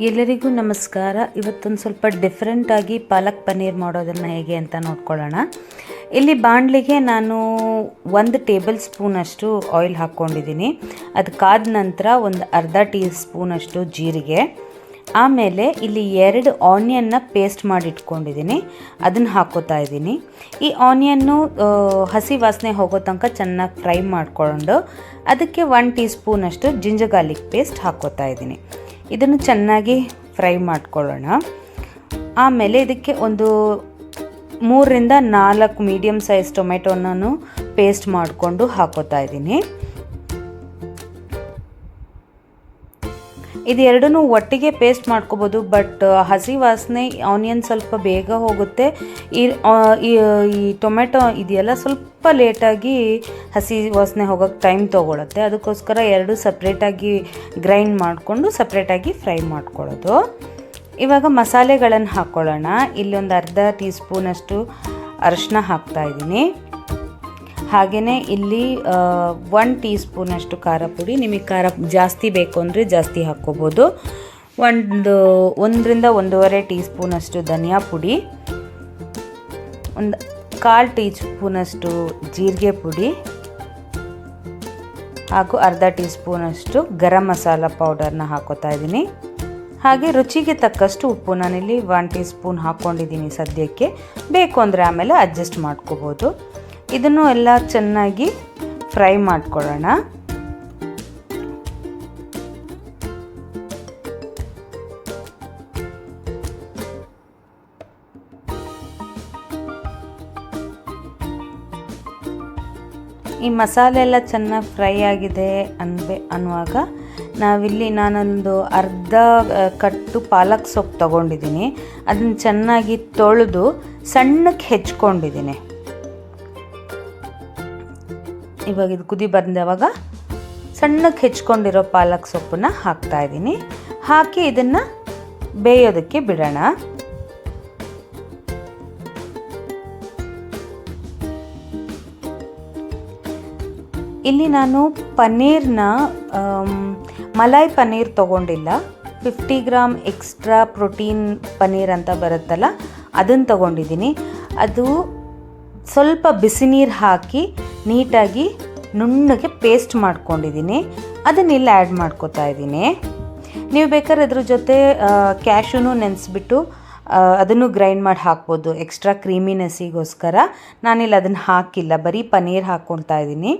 ಎಲ್ಲರಿಗೂ ನಮಸ್ಕಾರ. ಇವತ್ತೊಂದು ಸ್ವಲ್ಪ ಡಿಫ್ರೆಂಟಾಗಿ ಪಾಲಕ್ ಪನ್ನೀರ್ ಮಾಡೋದನ್ನು ಹೇಗೆ ಅಂತ ನೋಡ್ಕೊಳ್ಳೋಣ. ಇಲ್ಲಿ ಬಾಣಲಿಗೆ ನಾನು 1 ಟೇಬಲ್ ಸ್ಪೂನಷ್ಟು ಆಯಿಲ್ ಹಾಕ್ಕೊಂಡಿದ್ದೀನಿ. ಅದು ಕಾದ ನಂತರ ಒಂದು ಅರ್ಧ ಟೀ ಸ್ಪೂನಷ್ಟು ಜೀರಿಗೆ, ಆಮೇಲೆ ಇಲ್ಲಿ 2 ಆನಿಯನ್ನ ಪೇಸ್ಟ್ ಮಾಡಿ ಇಟ್ಕೊಂಡಿದ್ದೀನಿ, ಅದನ್ನು ಹಾಕೋತಾ ಇದ್ದೀನಿ. ಈ ಆನಿಯನ್ನು ಹಸಿ ವಾಸನೆ ಹೋಗೋ ತನಕ ಚೆನ್ನಾಗಿ ಫ್ರೈ ಮಾಡಿಕೊಂಡು ಅದಕ್ಕೆ 1 ಟೀ ಸ್ಪೂನಷ್ಟು ಜಿಂಜರ್ ಗಾರ್ಲಿಕ್ ಪೇಸ್ಟ್ ಹಾಕೋತಾ ಇದ್ದೀನಿ. ಇದನ್ನು ಚೆನ್ನಾಗಿ ಫ್ರೈ ಮಾಡ್ಕೊಳ್ಳೋಣ. ಆಮೇಲೆ ಇದಕ್ಕೆ ಒಂದು 3 ರಿಂದ 4 ಮೀಡಿಯಮ್ ಸೈಜ್ ಟೊಮೆಟೊನೂ ಪೇಸ್ಟ್ ಮಾಡಿಕೊಂಡು ಹಾಕೋತಾ ಇದ್ದೀನಿ. ಇದೆರಡನ್ನೂ ಒಟ್ಟಿಗೆ ಪೇಸ್ಟ್ ಮಾಡ್ಕೋಬೋದು, ಬಟ್ ಹಸಿ ವಾಸನೆ ಆನಿಯನ್ ಸ್ವಲ್ಪ ಬೇಗ ಹೋಗುತ್ತೆ. ಈ ಟೊಮೆಟೊ ಇದೆಯಲ್ಲ ಸ್ವಲ್ಪ ಲೇಟಾಗಿ ಹಸಿ ವಾಸನೆ ಹೋಗೋಕ್ಕೆ ಟೈಮ್ ತೊಗೊಳುತ್ತೆ. ಅದಕ್ಕೋಸ್ಕರ ಎರಡು ಸಪ್ರೇಟಾಗಿ ಗ್ರೈಂಡ್ ಮಾಡಿಕೊಂಡು ಸಪ್ರೇಟಾಗಿ ಫ್ರೈ ಮಾಡ್ಕೊಳ್ಳೋದು. ಇವಾಗ ಮಸಾಲೆಗಳನ್ನು ಹಾಕ್ಕೊಳ್ಳೋಣ. ಇಲ್ಲಿ ಒಂದು ಅರ್ಧ ಟೀ ಸ್ಪೂನಷ್ಟು ಅರಿಶಿನ ಹಾಕ್ತಾಯಿದ್ದೀನಿ. ಹಾಗೆಯೇ ಇಲ್ಲಿ 1 ಟೀ ಸ್ಪೂನಷ್ಟು ಖಾರ ಪುಡಿ. ನಿಮಗೆ ಖಾರ ಜಾಸ್ತಿ ಬೇಕು ಅಂದರೆ ಜಾಸ್ತಿ ಹಾಕ್ಕೋಬೋದು. 1 ರಿಂದ 1.5 ಟೀ ಸ್ಪೂನಷ್ಟು ಧನಿಯಾ ಪುಡಿ, ಒಂದು 1/4 ಟೀ ಸ್ಪೂನಷ್ಟು ಜೀರಿಗೆ ಪುಡಿ ಹಾಗೂ ಅರ್ಧ ಟೀ ಸ್ಪೂನಷ್ಟು ಗರಂ ಮಸಾಲ ಪೌಡರ್ನ ಹಾಕೋತಾ ಇದ್ದೀನಿ. ಹಾಗೆ ರುಚಿಗೆ ತಕ್ಕಷ್ಟು ಉಪ್ಪು. ನಾನಿಲ್ಲಿ 1 ಟೀ ಸ್ಪೂನ್ ಹಾಕ್ಕೊಂಡಿದ್ದೀನಿ ಸದ್ಯಕ್ಕೆ. ಬೇಕು ಅಂದರೆ ಆಮೇಲೆ ಅಡ್ಜಸ್ಟ್ ಮಾಡ್ಕೋಬೋದು. ಇದನ್ನು ಎಲ್ಲ ಚೆನ್ನಾಗಿ ಫ್ರೈ ಮಾಡ್ಕೊಳ್ಳೋಣ. ಈ ಮಸಾಲೆ ಎಲ್ಲ ಚೆನ್ನಾಗಿ ಫ್ರೈ ಆಗಿದೆ ಅನ್ನುವಾಗ ನಾನೊಂದು ಅರ್ಧ ಕಟ್ಟು ಪಾಲಕ್ ಸೊಪ್ಪು ತೊಗೊಂಡಿದ್ದೀನಿ. ಅದನ್ನು ಚೆನ್ನಾಗಿ ತೊಳೆದು ಸಣ್ಣಕ್ಕೆ ಹೆಚ್ಕೊಂಡಿದ್ದೀನಿ. ಇವಾಗ ಇದು ಕುದಿ ಬಂದವಾಗ ಸಣ್ಣಕ್ಕೆ ಹೆಚ್ಕೊಂಡಿರೋ ಪಾಲಕ್ ಸೊಪ್ಪನ್ನ ಹಾಕ್ತಾಯಿದ್ದೀನಿ. ಹಾಕಿ ಇದನ್ನು ಬೇಯೋದಕ್ಕೆ ಬಿಡೋಣ. ಇಲ್ಲಿ ನಾನು ಪನ್ನೀರ್ನ ಮಲಾಯ್ ಪನ್ನೀರ್ ತೊಗೊಂಡಿಲ್ಲ, 50 ಗ್ರಾಮ್ ಎಕ್ಸ್ಟ್ರಾ ಪ್ರೋಟೀನ್ ಪನ್ನೀರ್ ಅಂತ ಬರುತ್ತಲ್ಲ ಅದನ್ನು ತೊಗೊಂಡಿದ್ದೀನಿ. ಅದು ಸ್ವಲ್ಪ ಬಿಸಿ ನೀರು ಹಾಕಿ ನೀಟಾಗಿ ನುಣ್ಣಗೆ ಪೇಸ್ಟ್ ಮಾಡ್ಕೊಂಡಿದ್ದೀನಿ. ಅದನ್ನೆಲ್ಲ ಆ್ಯಡ್ ಮಾಡ್ಕೋತಾ ಇದ್ದೀನಿ. ನೀವು ಬೇಕಾದ್ರೆ ಅದ್ರ ಜೊತೆ ಕ್ಯಾಶುನೂ ನೆನೆಸ್ಬಿಟ್ಟು ಅದನ್ನು ಗ್ರೈಂಡ್ ಮಾಡಿ ಹಾಕ್ಬೋದು ಎಕ್ಸ್ಟ್ರಾ ಕ್ರೀಮಿನೆಸ್ಸಿಗೋಸ್ಕರ. ನಾನಿಲ್ಲಿ ಅದನ್ನು ಹಾಕಿಲ್ಲ, ಬರೀ ಪನ್ನೀರ್ ಹಾಕ್ಕೊಳ್ತಾ ಇದ್ದೀನಿ.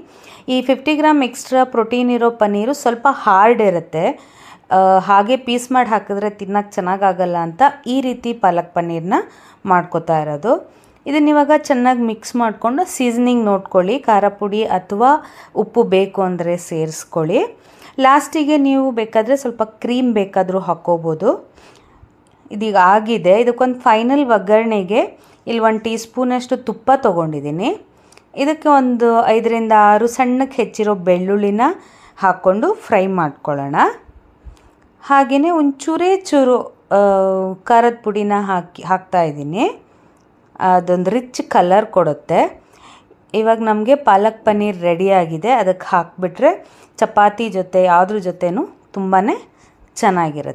ಈ 50 ಗ್ರಾಮ್ ಎಕ್ಸ್ಟ್ರಾ ಪ್ರೋಟೀನ್ ಇರೋ ಪನ್ನೀರು ಸ್ವಲ್ಪ ಹಾರ್ಡ್ ಇರುತ್ತೆ. ಹಾಗೆ ಪೀಸ್ ಮಾಡಿ ಹಾಕಿದ್ರೆ ತಿನ್ನೋಕ್ಕೆ ಚೆನ್ನಾಗಾಗಲ್ಲ ಅಂತ ಈ ರೀತಿ ಪಾಲಕ್ ಪನ್ನೀರನ್ನ ಮಾಡ್ಕೋತಾ ಇರೋದು. ಇದನ್ನಿವಾಗ ಚೆನ್ನಾಗಿ ಮಿಕ್ಸ್ ಮಾಡಿಕೊಂಡು ಸೀಸನಿಂಗ್ ನೋಡ್ಕೊಳ್ಳಿ. ಖಾರ ಪುಡಿ ಅಥವಾ ಉಪ್ಪು ಬೇಕು ಅಂದರೆ ಸೇರಿಸ್ಕೊಳ್ಳಿ. ಲಾಸ್ಟಿಗೆ ನೀವು ಬೇಕಾದರೆ ಸ್ವಲ್ಪ ಕ್ರೀಮ್ ಬೇಕಾದರೂ ಹಾಕ್ಕೋಬೋದು. ಇದೀಗ ಆಗಿದೆ. ಇದಕ್ಕೊಂದು ಫೈನಲ್ ಒಗ್ಗರಣೆಗೆ ಇಲ್ಲಿ 1 ಟೀ ಸ್ಪೂನಷ್ಟು ತುಪ್ಪ ತೊಗೊಂಡಿದ್ದೀನಿ. ಇದಕ್ಕೆ ಒಂದು 5 ರಿಂದ 6 ಸಣ್ಣಕ್ಕೆ ಹೆಚ್ಚಿರೋ ಬೆಳ್ಳುಳ್ಳಿನ ಹಾಕ್ಕೊಂಡು ಫ್ರೈ ಮಾಡ್ಕೊಳ್ಳೋಣ. ಹಾಗೆಯೇ ಚೂರು ಖಾರದ ಪುಡಿನ ಹಾಕ್ತಾಯಿದ್ದೀನಿ. ಅದೊಂದು ರಿಚ್ ಕಲರ್ ಕೊಡುತ್ತೆ. ಇವಾಗ ನಮಗೆ ಪಾಲಕ್ ಪನ್ನೀರ್ ರೆಡಿಯಾಗಿದೆ. ಅದಕ್ಕೆ ಹಾಕಿಬಿಟ್ರೆ ಚಪಾತಿ ಜೊತೆ ಯಾವುದ್ರ ಜೊತೆನೂ ತುಂಬಾ ಚೆನ್ನಾಗಿರುತ್ತೆ.